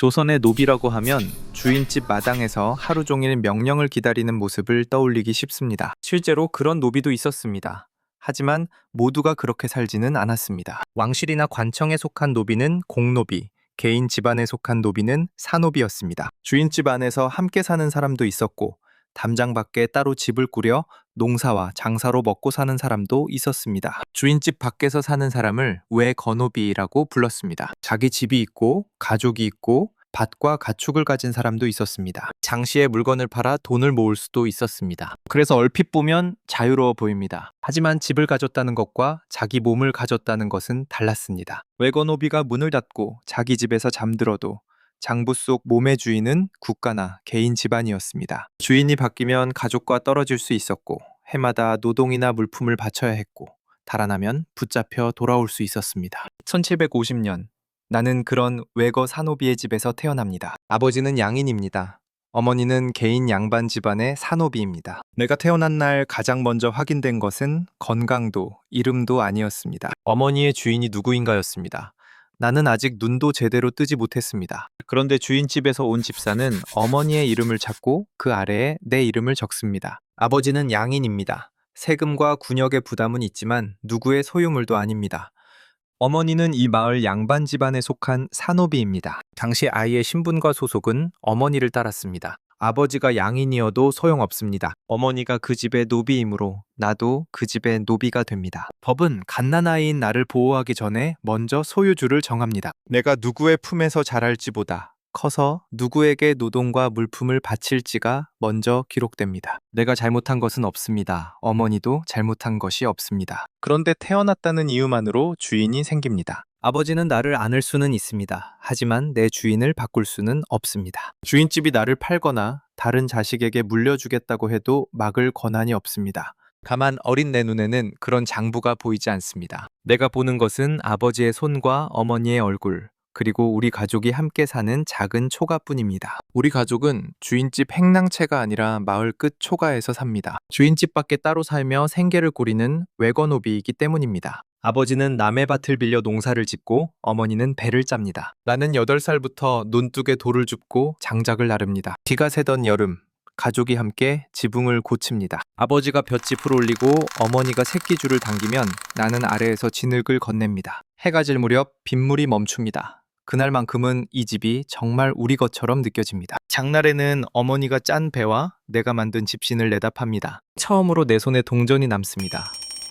조선의 노비라고 하면 주인집 마당에서 하루 종일 명령을 기다리는 모습을 떠올리기 쉽습니다. 실제로 그런 노비도 있었습니다. 하지만 모두가 그렇게 살지는 않았습니다. 왕실이나 관청에 속한 노비는 공노비, 개인 집안에 속한 노비는 사노비였습니다. 주인집 안에서 함께 사는 사람도 있었고 담장 밖에 따로 집을 꾸려 농사와 장사로 먹고 사는 사람도 있었습니다. 주인집 밖에서 사는 사람을 외거노비라고 불렀습니다. 자기 집이 있고 가족이 있고 밭과 가축을 가진 사람도 있었습니다. 장시에 물건을 팔아 돈을 모을 수도 있었습니다. 그래서 얼핏 보면 자유로워 보입니다. 하지만 집을 가졌다는 것과 자기 몸을 가졌다는 것은 달랐습니다. 외거노비가 문을 닫고 자기 집에서 잠들어도 장부 속 몸의 주인은 국가나 개인 집안이었습니다. 주인이 바뀌면 가족과 떨어질 수 있었고 해마다 노동이나 물품을 바쳐야 했고 달아나면 붙잡혀 돌아올 수 있었습니다. 1750년 나는 그런 외거 사노비의 집에서 태어납니다. 아버지는 양인입니다. 어머니는 개인 양반 집안의 사노비입니다. 내가 태어난 날 가장 먼저 확인된 것은 건강도 이름도 아니었습니다. 어머니의 주인이 누구인가였습니다. 나는 아직 눈도 제대로 뜨지 못했습니다. 그런데 주인집에서 온 집사는 어머니의 이름을 찾고 그 아래에 내 이름을 적습니다. 아버지는 양인입니다. 세금과 군역의 부담은 있지만 누구의 소유물도 아닙니다. 어머니는 이 마을 양반 집안에 속한 사노비입니다. 당시 아이의 신분과 소속은 어머니를 따랐습니다. 아버지가 양인이어도 소용없습니다. 어머니가 그 집의 노비이므로 나도 그 집의 노비가 됩니다. 법은 갓난아이인 나를 보호하기 전에 먼저 소유주를 정합니다. 내가 누구의 품에서 자랄지보다 커서 누구에게 노동과 물품을 바칠지가 먼저 기록됩니다. 내가 잘못한 것은 없습니다. 어머니도 잘못한 것이 없습니다. 그런데 태어났다는 이유만으로 주인이 생깁니다. 아버지는 나를 안을 수는 있습니다. 하지만 내 주인을 바꿀 수는 없습니다. 주인집이 나를 팔거나 다른 자식에게 물려주겠다고 해도 막을 권한이 없습니다. 다만 어린 내 눈에는 그런 장부가 보이지 않습니다. 내가 보는 것은 아버지의 손과 어머니의 얼굴, 그리고 우리 가족이 함께 사는 작은 초가뿐입니다. 우리 가족은 주인집 행랑채가 아니라 마을 끝 초가에서 삽니다. 주인집 밖에 따로 살며 생계를 꾸리는 외거노비이기 때문입니다. 아버지는 남의 밭을 빌려 농사를 짓고 어머니는 배를 짭니다. 나는 8살부터 논둑에 돌을 줍고 장작을 나릅니다. 비가 새던 여름, 가족이 함께 지붕을 고칩니다. 아버지가 볏짚을 올리고 어머니가 새끼줄을 당기면 나는 아래에서 진흙을 건넵니다. 해가 질 무렵 빗물이 멈춥니다. 그날만큼은 이 집이 정말 우리 것처럼 느껴집니다. 장날에는 어머니가 짠 배와 내가 만든 집신을 내다 팝니다. 처음으로 내 손에 동전이 남습니다.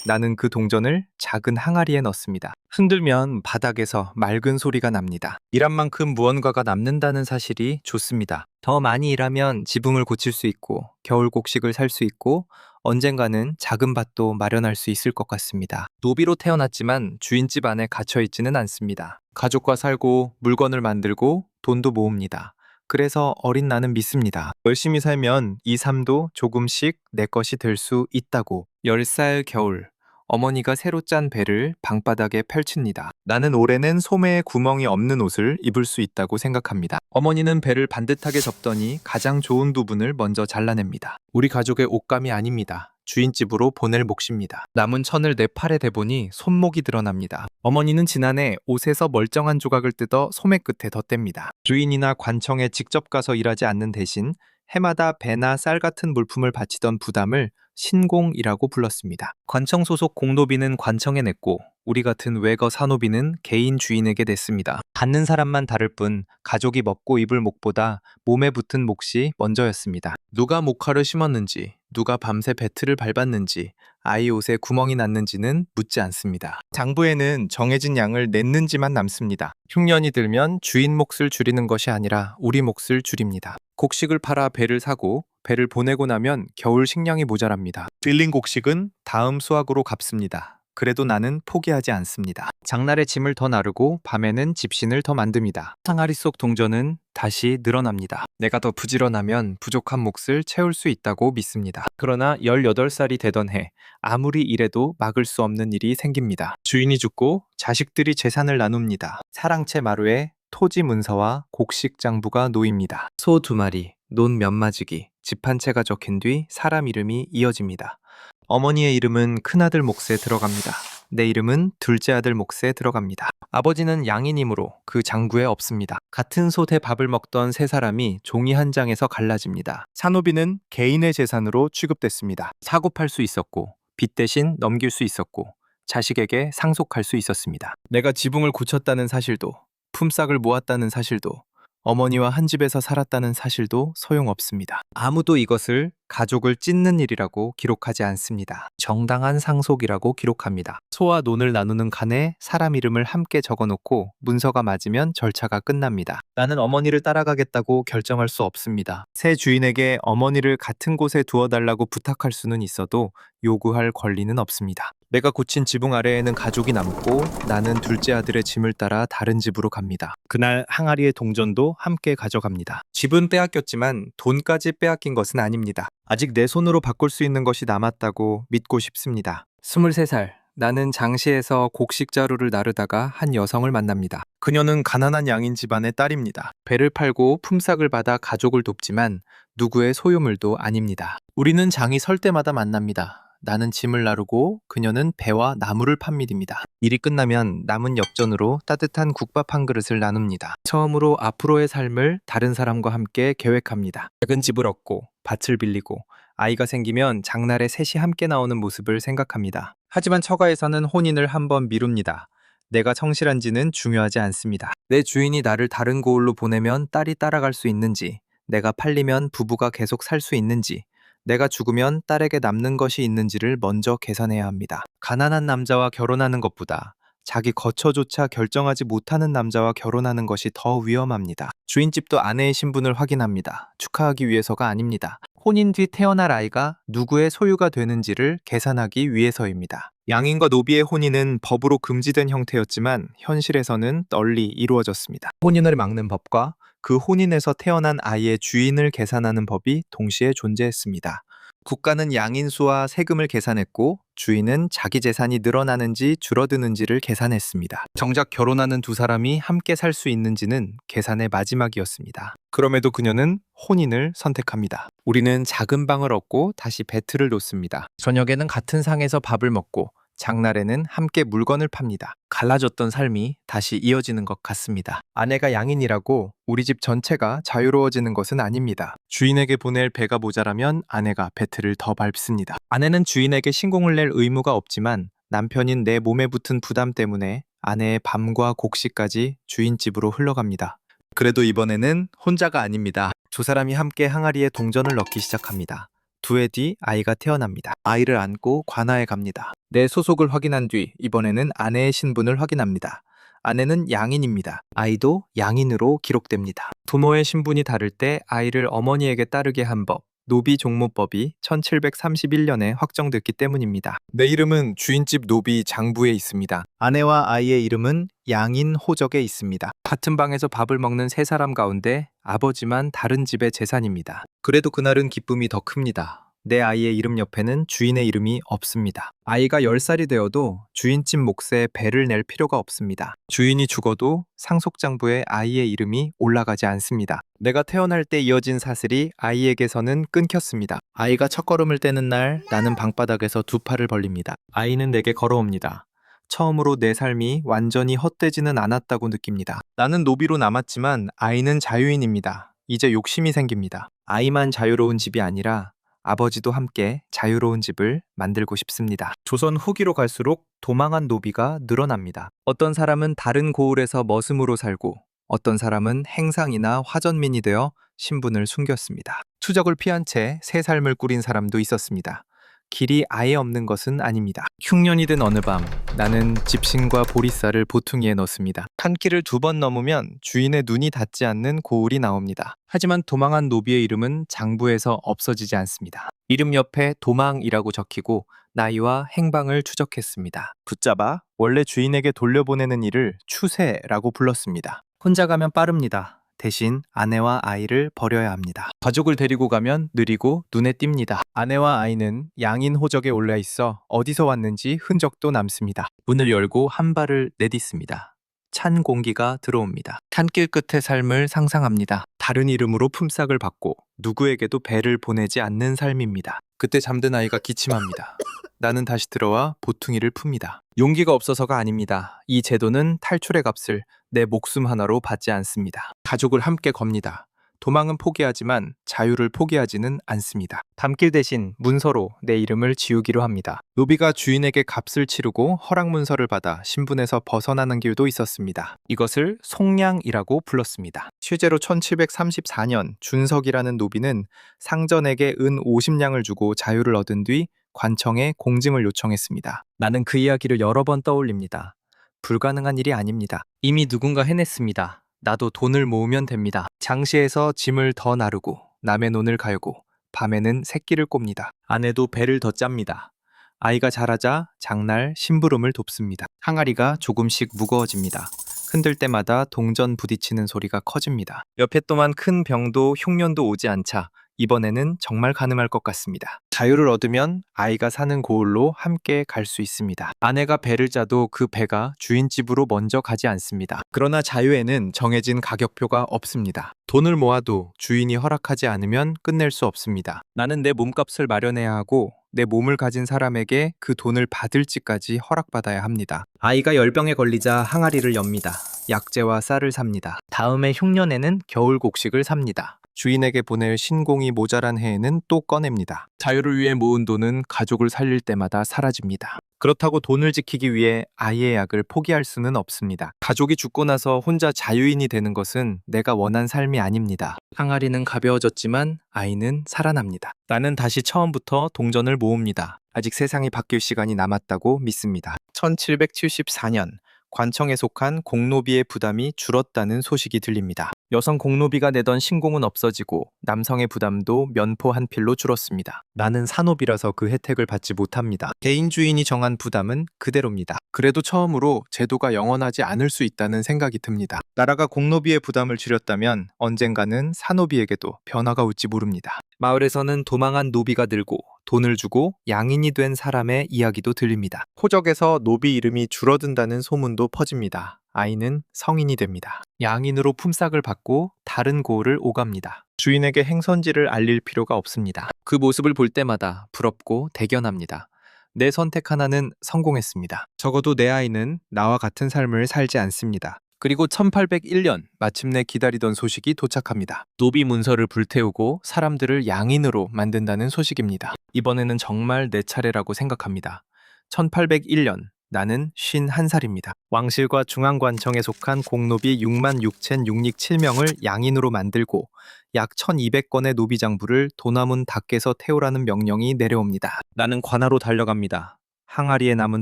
나는 그 동전을 작은 항아리에 넣습니다. 흔들면 바닥에서 맑은 소리가 납니다. 일한 만큼 무언가가 남는다는 사실이 좋습니다. 더 많이 일하면 지붕을 고칠 수 있고 겨울 곡식을 살 수 있고 언젠가는 작은 밭도 마련할 수 있을 것 같습니다. 노비로 태어났지만 주인집 안에 갇혀있지는 않습니다. 가족과 살고 물건을 만들고 돈도 모읍니다. 그래서 어린 나는 믿습니다. 열심히 살면 이 삶도 조금씩 내 것이 될 수 있다고. 10살 겨울, 어머니가 새로 짠 배를 방바닥에 펼칩니다. 나는 올해는 소매에 구멍이 없는 옷을 입을 수 있다고 생각합니다. 어머니는 배를 반듯하게 접더니 가장 좋은 부분을 먼저 잘라냅니다. 우리 가족의 옷감이 아닙니다. 주인집으로 보낼 몫입니다. 남은 천을 내 팔에 대보니 손목이 드러납니다. 어머니는 지난해 옷에서 멀쩡한 조각을 뜯어 소매 끝에 덧댑니다. 주인이나 관청에 직접 가서 일하지 않는 대신 해마다 배나 쌀 같은 물품을 바치던 부담을 신공이라고 불렀습니다. 관청 소속 공노비는 관청에 냈고 우리 같은 외거 사노비는 개인 주인에게 냈습니다. 갖는 사람만 다를 뿐 가족이 먹고 입을 목보다 몸에 붙은 몫이 먼저였습니다. 누가 목화를 심었는지, 누가 밤새 배틀을 밟았는지, 아이 옷에 구멍이 났는지는 묻지 않습니다. 장부에는 정해진 양을 냈는지만 남습니다. 흉년이 들면 주인 몫을 줄이는 것이 아니라 우리 몫을 줄입니다. 곡식을 팔아 배를 사고 배를 보내고 나면 겨울 식량이 모자랍니다. 빌린 곡식은 다음 수확으로 갚습니다. 그래도 나는 포기하지 않습니다. 장날에 짐을 더 나르고 밤에는 집신을 더 만듭니다. 항아리 속 동전은 다시 늘어납니다. 내가 더 부지런하면 부족한 몫을 채울 수 있다고 믿습니다. 그러나 18살이 되던 해 아무리 일해도 막을 수 없는 일이 생깁니다. 주인이 죽고 자식들이 재산을 나눕니다. 사랑채 마루에 토지 문서와 곡식 장부가 놓입니다. 소 2마리, 논 몇 마지기, 집 한 채가 적힌 뒤 사람 이름이 이어집니다. 어머니의 이름은 큰아들 몫에 들어갑니다. 내 이름은 둘째 아들 몫에 들어갑니다. 아버지는 양인이므로 그 장부에 없습니다. 같은 솥에 밥을 먹던 세 사람이 종이 한 장에서 갈라집니다. 산호비는 개인의 재산으로 취급됐습니다. 사고 팔 수 있었고 빚 대신 넘길 수 있었고 자식에게 상속할 수 있었습니다. 내가 지붕을 고쳤다는 사실도 품삯을 모았다는 사실도 어머니와 한 집에서 살았다는 사실도 소용없습니다. 아무도 이것을 가족을 찢는 일이라고 기록하지 않습니다. 정당한 상속이라고 기록합니다. 소와 논을 나누는 칸에 사람 이름을 함께 적어놓고 문서가 맞으면 절차가 끝납니다. 나는 어머니를 따라가겠다고 결정할 수 없습니다. 새 주인에게 어머니를 같은 곳에 두어달라고 부탁할 수는 있어도 요구할 권리는 없습니다. 내가 고친 지붕 아래에는 가족이 남고 나는 둘째 아들의 짐을 따라 다른 집으로 갑니다. 그날 항아리의 동전도 함께 가져갑니다. 집은 빼앗겼지만 돈까지 빼앗긴 것은 아닙니다. 아직 내 손으로 바꿀 수 있는 것이 남았다고 믿고 싶습니다. 23살, 나는 장시에서 곡식 자루를 나르다가 한 여성을 만납니다. 그녀는 가난한 양인 집안의 딸입니다. 배를 팔고 품삯을 받아 가족을 돕지만 누구의 소유물도 아닙니다. 우리는 장이 설 때마다 만납니다. 나는 짐을 나르고 그녀는 배와 나무를 팝니다. 일이 끝나면 남은 엽전으로 따뜻한 국밥 한 그릇을 나눕니다. 처음으로 앞으로의 삶을 다른 사람과 함께 계획합니다. 작은 집을 얻고 밭을 빌리고 아이가 생기면 장날에 셋이 함께 나오는 모습을 생각합니다. 하지만 처가에서는 혼인을 한번 미룹니다. 내가 성실한지는 중요하지 않습니다. 내 주인이 나를 다른 고을로 보내면 딸이 따라갈 수 있는지, 내가 팔리면 부부가 계속 살 수 있는지, 내가 죽으면 딸에게 남는 것이 있는지를 먼저 계산해야 합니다. 가난한 남자와 결혼하는 것보다 자기 거처조차 결정하지 못하는 남자와 결혼하는 것이 더 위험합니다. 주인집도 아내의 신분을 확인합니다. 축하하기 위해서가 아닙니다. 혼인 뒤 태어날 아이가 누구의 소유가 되는지를 계산하기 위해서입니다. 양인과 노비의 혼인은 법으로 금지된 형태였지만 현실에서는 널리 이루어졌습니다. 혼인을 막는 법과 그 혼인에서 태어난 아이의 주인을 계산하는 법이 동시에 존재했습니다. 국가는 양인 수와 세금을 계산했고 주인은 자기 재산이 늘어나는지 줄어드는지를 계산했습니다. 정작 결혼하는 두 사람이 함께 살 수 있는지는 계산의 마지막이었습니다. 그럼에도 그녀는 혼인을 선택합니다. 우리는 작은 방을 얻고 다시 배틀을 놓습니다. 저녁에는 같은 상에서 밥을 먹고 장날에는 함께 물건을 팝니다. 갈라졌던 삶이 다시 이어지는 것 같습니다. 아내가 양인이라고 우리 집 전체가 자유로워지는 것은 아닙니다. 주인에게 보낼 배가 모자라면 아내가 배틀을 더 밟습니다. 아내는 주인에게 신공을 낼 의무가 없지만 남편인 내 몸에 붙은 부담 때문에 아내의 밤과 곡식까지 주인 집으로 흘러갑니다. 그래도 이번에는 혼자가 아닙니다. 두 사람이 함께 항아리에 동전을 넣기 시작합니다. 2해 뒤 아이가 태어납니다. 아이를 안고 관아에 갑니다. 내 소속을 확인한 뒤 이번에는 아내의 신분을 확인합니다. 아내는 양인입니다. 아이도 양인으로 기록됩니다. 부모의 신분이 다를 때 아이를 어머니에게 따르게 한 법, 노비종모법이 1731년에 확정됐기 때문입니다. 내 이름은 주인집 노비 장부에 있습니다. 아내와 아이의 이름은 양인 호적에 있습니다. 같은 방에서 밥을 먹는 세 사람 가운데 아버지만 다른 집의 재산입니다. 그래도 그날은 기쁨이 더 큽니다. 내 아이의 이름 옆에는 주인의 이름이 없습니다. 아이가 10살이 되어도 주인집 몫에 배를 낼 필요가 없습니다. 주인이 죽어도 상속장부에 아이의 이름이 올라가지 않습니다. 내가 태어날 때 이어진 사슬이 아이에게서는 끊겼습니다. 아이가 첫걸음을 떼는 날 나는 방바닥에서 두 팔을 벌립니다. 아이는 내게 걸어옵니다. 처음으로 내 삶이 완전히 헛되지는 않았다고 느낍니다. 나는 노비로 남았지만 아이는 자유인입니다. 이제 욕심이 생깁니다. 아이만 자유로운 집이 아니라 아버지도 함께 자유로운 집을 만들고 싶습니다. 조선 후기로 갈수록 도망한 노비가 늘어납니다. 어떤 사람은 다른 고을에서 머슴으로 살고 어떤 사람은 행상이나 화전민이 되어 신분을 숨겼습니다. 추적을 피한 채 새 삶을 꾸린 사람도 있었습니다. 길이 아예 없는 것은 아닙니다. 흉년이 든 어느 밤 나는 집신과 보리쌀을 보퉁이에 넣습니다. 한 끼를 2번 넘으면 주인의 눈이 닿지 않는 고울이 나옵니다. 하지만 도망한 노비의 이름은 장부에서 없어지지 않습니다. 이름 옆에 도망이라고 적히고 나이와 행방을 추적했습니다. 붙잡아 원래 주인에게 돌려보내는 일을 추세라고 불렀습니다. 혼자 가면 빠릅니다. 대신 아내와 아이를 버려야 합니다. 가족을 데리고 가면 느리고 눈에 띕니다. 아내와 아이는 양인 호적에 올라 있어 어디서 왔는지 흔적도 남습니다. 문을 열고 한 발을 내딛습니다. 찬 공기가 들어옵니다. 산길 끝의 삶을 상상합니다. 다른 이름으로 품삯을 받고 누구에게도 배를 보내지 않는 삶입니다. 그때 잠든 아이가 기침합니다. 나는 다시 들어와 보퉁이를 풉니다. 용기가 없어서가 아닙니다. 이 제도는 탈출의 값을 내 목숨 하나로 받지 않습니다. 가족을 함께 겁니다. 도망은 포기하지만 자유를 포기하지는 않습니다. 담길 대신 문서로 내 이름을 지우기로 합니다. 노비가 주인에게 값을 치르고 허락 문서를 받아 신분에서 벗어나는 길도 있었습니다. 이것을 속량이라고 불렀습니다. 실제로 1734년 준석이라는 노비는 상전에게 은 50냥을 주고 자유를 얻은 뒤 관청에 공증을 요청했습니다. 나는 그 이야기를 여러 번 떠올립니다. 불가능한 일이 아닙니다. 이미 누군가 해냈습니다. 나도 돈을 모으면 됩니다. 장시에서 짐을 더 나르고 남의 논을 갈고 밤에는 새끼를 꼽니다. 아내도 배를 더 짭니다. 아이가 자라자 장날 심부름을 돕습니다. 항아리가 조금씩 무거워집니다. 흔들 때마다 동전 부딪히는 소리가 커집니다. 옆에 또한 큰 병도 흉년도 오지 않자 이번에는 정말 가능할 것 같습니다. 자유를 얻으면 아이가 사는 고을로 함께 갈 수 있습니다. 아내가 배를 짜도 그 배가 주인집으로 먼저 가지 않습니다. 그러나 자유에는 정해진 가격표가 없습니다. 돈을 모아도 주인이 허락하지 않으면 끝낼 수 없습니다. 나는 내 몸값을 마련해야 하고 내 몸을 가진 사람에게 그 돈을 받을지까지 허락받아야 합니다. 아이가 열병에 걸리자 항아리를 엽니다. 약재와 쌀을 삽니다. 다음해 흉년에는 겨울 곡식을 삽니다. 주인에게 보낼 신공이 모자란 해에는 또 꺼냅니다. 자유를 위해 모은 돈은 가족을 살릴 때마다 사라집니다. 그렇다고 돈을 지키기 위해 아이의 약을 포기할 수는 없습니다. 가족이 죽고 나서 혼자 자유인이 되는 것은 내가 원한 삶이 아닙니다. 항아리는 가벼워졌지만 아이는 살아납니다. 나는 다시 처음부터 동전을 모읍니다. 아직 세상이 바뀔 시간이 남았다고 믿습니다. 1774년 관청에 속한 공노비의 부담이 줄었다는 소식이 들립니다. 여성 공노비가 내던 신공은 없어지고 남성의 부담도 면포 한 필로 줄었습니다. 나는 산노비라서 그 혜택을 받지 못합니다. 개인 주인이 정한 부담은 그대로입니다. 그래도 처음으로 제도가 영원하지 않을 수 있다는 생각이 듭니다. 나라가 공노비의 부담을 줄였다면 언젠가는 산노비에게도 변화가 올지 모릅니다. 마을에서는 도망한 노비가 늘고 돈을 주고 양인이 된 사람의 이야기도 들립니다. 호적에서 노비 이름이 줄어든다는 소문도 퍼집니다. 아이는 성인이 됩니다. 양인으로 품삯을 받고 다른 고을을 오갑니다. 주인에게 행선지를 알릴 필요가 없습니다. 그 모습을 볼 때마다 부럽고 대견합니다. 내 선택 하나는 성공했습니다. 적어도 내 아이는 나와 같은 삶을 살지 않습니다. 그리고 1801년 마침내 기다리던 소식이 도착합니다. 노비 문서를 불태우고 사람들을 양인으로 만든다는 소식입니다. 이번에는 정말 내 차례라고 생각합니다. 1801년 나는 51살입니다. 왕실과 중앙관청에 속한 공노비 6만 6,607명을 양인으로 만들고 약 1200건의 노비장부를 도나문 닭에서 태우라는 명령이 내려옵니다. 나는 관하로 달려갑니다. 항아리에 남은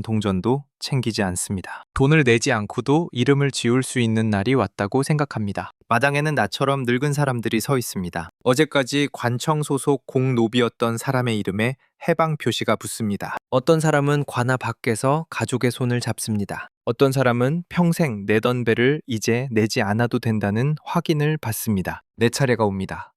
동전도 챙기지 않습니다. 돈을 내지 않고도 이름을 지울 수 있는 날이 왔다고 생각합니다. 마당에는 나처럼 늙은 사람들이 서 있습니다. 어제까지 관청 소속 공노비였던 사람의 이름에 해방 표시가 붙습니다. 어떤 사람은 관아 밖에서 가족의 손을 잡습니다. 어떤 사람은 평생 내던 배를 이제 내지 않아도 된다는 확인을 받습니다. 내 차례가 옵니다.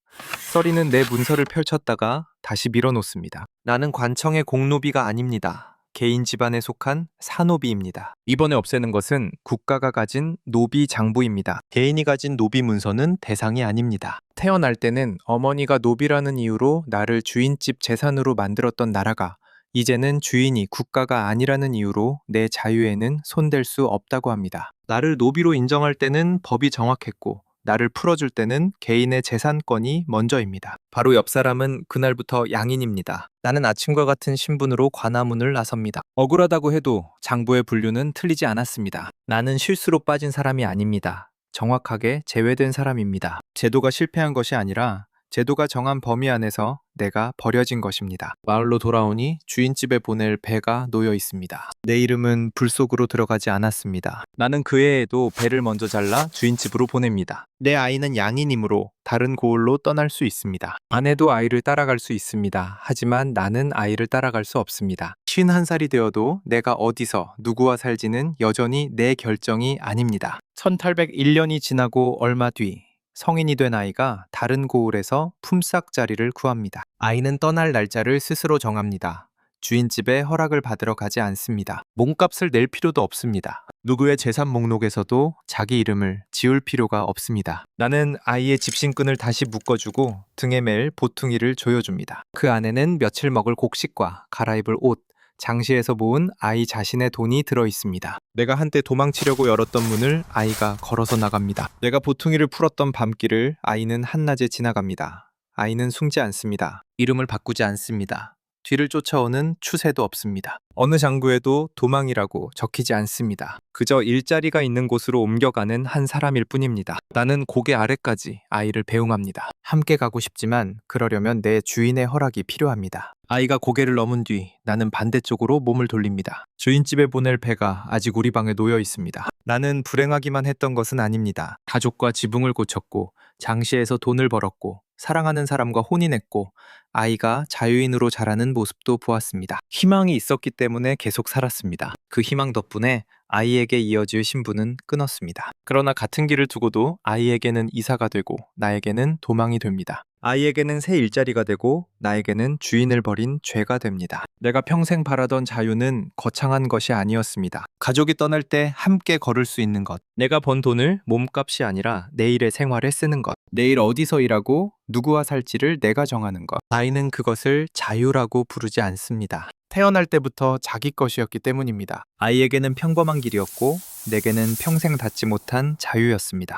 써리는 내 문서를 펼쳤다가 다시 밀어놓습니다. 나는 관청의 공노비가 아닙니다. 개인 집안에 속한 사노비입니다. 이번에 없애는 것은 국가가 가진 노비 장부입니다. 개인이 가진 노비 문서는 대상이 아닙니다. 태어날 때는 어머니가 노비라는 이유로 나를 주인집 재산으로 만들었던 나라가 이제는 주인이 국가가 아니라는 이유로 내 자유에는 손댈 수 없다고 합니다. 나를 노비로 인정할 때는 법이 정확했고 나를 풀어줄 때는 개인의 재산권이 먼저입니다. 바로 옆 사람은 그날부터 양인입니다. 나는 아침과 같은 신분으로 관아문을 나섭니다. 억울하다고 해도 장부의 분류는 틀리지 않았습니다. 나는 실수로 빠진 사람이 아닙니다. 정확하게 제외된 사람입니다. 제도가 실패한 것이 아니라 제도가 정한 범위 안에서 내가 버려진 것입니다. 마을로 돌아오니 주인집에 보낼 배가 놓여 있습니다. 내 이름은 불 속으로 들어가지 않았습니다. 나는 그 해에도 배를 먼저 잘라 주인집으로 보냅니다. 내 아이는 양인이므로 다른 고을로 떠날 수 있습니다. 아내도 아이를 따라갈 수 있습니다. 하지만 나는 아이를 따라갈 수 없습니다. 51살이 되어도 내가 어디서 누구와 살지는 여전히 내 결정이 아닙니다. 1801년이 지나고 얼마 뒤 성인이 된 아이가 다른 고을에서 품삯 자리를 구합니다. 아이는 떠날 날짜를 스스로 정합니다. 주인집에 허락을 받으러 가지 않습니다. 몸값을 낼 필요도 없습니다. 누구의 재산 목록에서도 자기 이름을 지울 필요가 없습니다. 나는 아이의 집신끈을 다시 묶어주고 등에 맬 보퉁이를 조여줍니다. 그 안에는 며칠 먹을 곡식과 갈아입을 옷, 장시에서 모은 아이 자신의 돈이 들어 있습니다. 내가 한때 도망치려고 열었던 문을 아이가 걸어서 나갑니다. 내가 보퉁이를 풀었던 밤길을 아이는 한낮에 지나갑니다. 아이는 숨지 않습니다. 이름을 바꾸지 않습니다. 뒤를 쫓아오는 추세도 없습니다. 어느 장부에도 도망이라고 적히지 않습니다. 그저 일자리가 있는 곳으로 옮겨가는 한 사람일 뿐입니다. 나는 고개 아래까지 아이를 배웅합니다. 함께 가고 싶지만 그러려면 내 주인의 허락이 필요합니다. 아이가 고개를 넘은 뒤 나는 반대쪽으로 몸을 돌립니다. 주인집에 보낼 배가 아직 우리 방에 놓여 있습니다. 나는 불행하기만 했던 것은 아닙니다. 가족과 지붕을 고쳤고 장시에서 돈을 벌었고 사랑하는 사람과 혼인했고 아이가 자유인으로 자라는 모습도 보았습니다. 희망이 있었기 때문에 계속 살았습니다. 그 희망 덕분에 아이에게 이어질 신분은 끊었습니다. 그러나 같은 길을 두고도 아이에게는 이사가 되고 나에게는 도망이 됩니다. 아이에게는 새 일자리가 되고 나에게는 주인을 버린 죄가 됩니다. 내가 평생 바라던 자유는 거창한 것이 아니었습니다. 가족이 떠날 때 함께 걸을 수 있는 것. 내가 번 돈을 몸값이 아니라 내일의 생활에 쓰는 것. 내일 어디서 일하고 누구와 살지를 내가 정하는 것. 아이는 그것을 자유라고 부르지 않습니다. 태어날 때부터 자기 것이었기 때문입니다. 아이에게는 평범한 길이었고 내게는 평생 닿지 못한 자유였습니다.